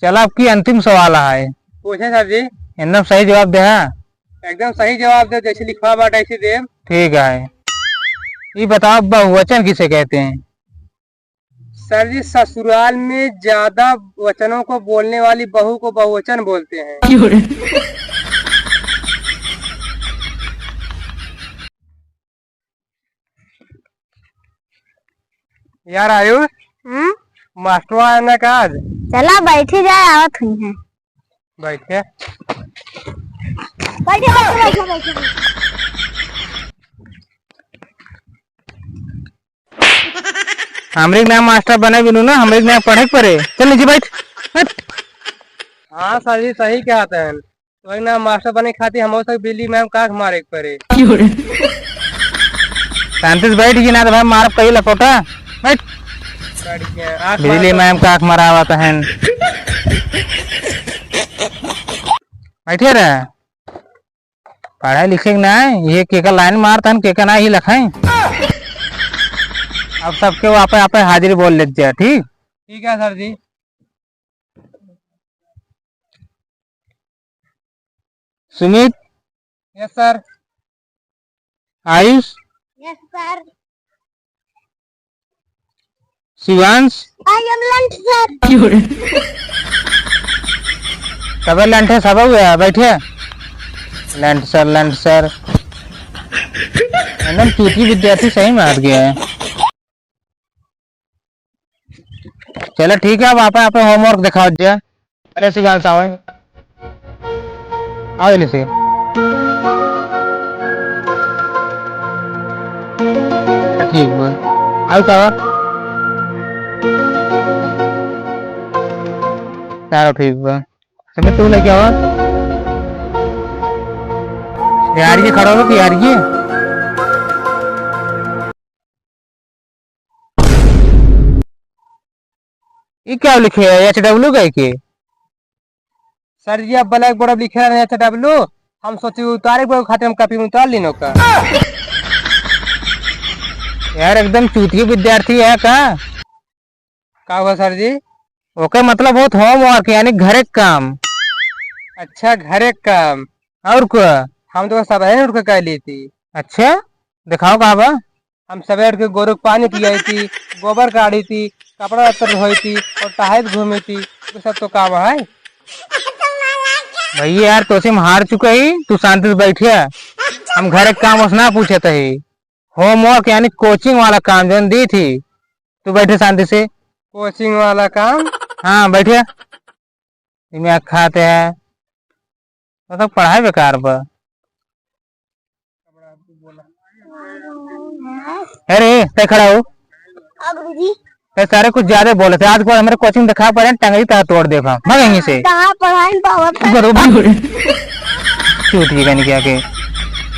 चलो आपकी अंतिम सवाल है। पूछे सर जी। एकदम सही जवाब दे। एकदम सही जवाब दे, जैसे लिखवा बात ऐसे दे। ठीक है, ये बताओ बहुवचन किसे कहते हैं? सर जी, ससुराल में ज्यादा वचनों को बोलने वाली बहू को बहुवचन बोलते हैं। यार आयुष, मास्टर आना का आज। चला बैठी जाए, आवत हुई है। बैठे बैठे बैठे बैठे बैठे। हमरे नाम मास्टर बने बिनु ना, हमरे नाम पढ़े पड़े। चल नीचे बैठ। हाँ सर जी, सही कहते हैं। वही ना मास्टर बने खाती हम सब बिल्ली मैम काख मारे के पड़े। शांति से बैठ गई ना तो भाई मार कही लपोटा। बैठ। बिजली मैम काख मरावत है। बैठे रहे, पढ़ाई लिखे ना ये केका लाइन मारता है, केका ना ही लखाए। अब सबके वापस आप हाजिरी बोल लेते हैं। ठीक ठीक है sir ji. Sumit. Yes sir. Ayush. Yes sir. Shivansh. I am lunch sir. सब लंठ है, सब हुआ बैठे। लंठ सर एकदम चूती विद्यार्थी सही मार गया है। चलो ठीक है, अब आप होमवर्क दिखाओ जा। अरे शिवांश आओ, आओ जल्दी से। ठीक है, आओ सारो ठीक है। समय तू लेके आओ यार, ये खड़ा हो यार। ये क्या लिखे है? HW का के? सर जी, अब ब्लैक बोर्ड लिखे रहे HW, हम सोचे उतारे बोर्ड खाते हम कॉपी में उतार लीनो का। यार एकदम चूतिया विद्यार्थी है का हुआ सर जी? ओके मतलब बहुत होमवर्क यानी घरे काम। अच्छा, घरे काम और क्या? हम तो सवेरे उठ के कर ली थी। अच्छा दिखाओ कहाँ बा। हम सवेरे उठ के गोरू को पानी पियाई थी, गोबर काढ़ी थी, कपड़ा लत्तर धोई थी और टहल घूमी थी। तो सब तो काम है भैया। यार तो हम हार चुके ही, तू शांति से बैठे। हम घर के काम उसना पूछे थे, होमवर्क यानी कोचिंग वाला काम जो दी थी। तू बैठे शांति से। कोचिंग वाला काम? हाँ बैठे। मैं खाते हैं तो पढ़ाई बेकार बा। अरे तय खड़ा हो। गुरुजी सारे कुछ ज्यादा बोले थे। आज को हमारे कोचिंग दिखा पड़े टंगरी तरह तोड़ देखा मैं यहीं से। कहाँ पढ़ाई बरोबर चूतिए क्या के।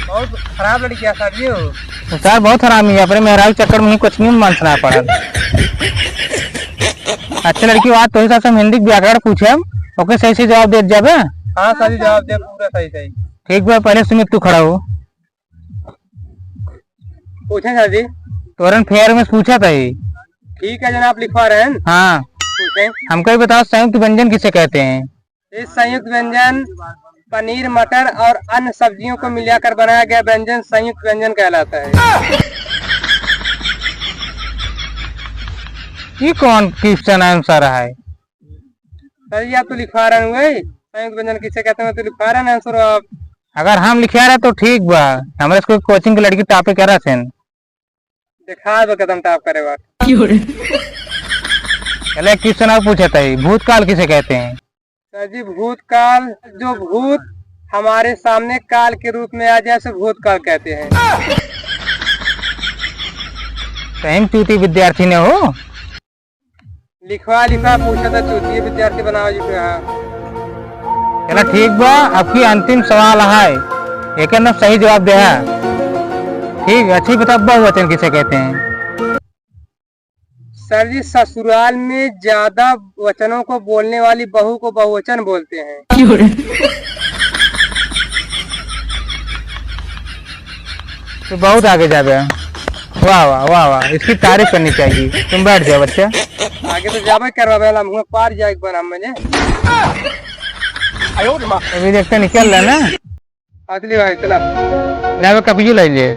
बहुत खराब लड़की है सर जी। सर बहुत हरामी है, अपने मेहराज चक्कर में कोचिंग में मनसना पड़ा। अच्छा लड़की बात तो हिसाब से हम हिंदी व्याकरण पूछे, ओके सही से जवाब दे जाबे। हाँ सर जी, जवाब दे पूरा सही सही। ठीक बा, पहले सुमित तू खड़ा हो। पूछे सर जी। तोरन फेयर में पूछा था ही। ठीक है जनाब, लिखवा रहे हैं। हाँ पूछे। हमको ये बताओ संयुक्त व्यंजन किसे कहते हैं? इस संयुक्त व्यंजन पनीर, मटर और अन्य सब्जियों को मिलाकर बनाया गया व्यंजन संयुक्त व्यंजन कहलाता है। ये कौन क्वेश्चन आंसर है? सर जी, आप तो लिखवा रहे हैं संयुक्त व्यंजन किसे कहते हैं, तो लिखवा रहे हैं आंसर आप। अगर हम लिखा रहे तो ठीक बा। हमारे स्कूल कोचिंग की लड़की टॉपिक कह रहा थे। दिखा दो कदम टाप करे बात। चले क्वेश्चन और पूछा था, भूतकाल किसे कहते हैं? सर जी, भूतकाल जो भूत हमारे सामने काल के रूप में आ जाए, भूतकाल कहते हैं। सही चूती विद्यार्थी ने हो। लिखवा पूछा था, चूती विद्यार्थी बनाओ जी। चला ठीक बा, आपकी अंतिम सवाल है, एक सही जवाब दे। ठीक अच्छी बता, बहुवचन किसे कहते हैं? सर जी, ससुराल में ज्यादा वचनों को बोलने वाली बहू को बहुवचन बोलते हैं। तो बहुत आगे जाबे। वाह वाह वाह वाह, इसकी तारीफ करनी चाहिए। तुम बैठ जाओ बच्चा। आगे तो जाबे करवा हम पार जाए बना मुझे। अभी देखते निकल रहा ना। असली भाई चला ले कभी लाई ले।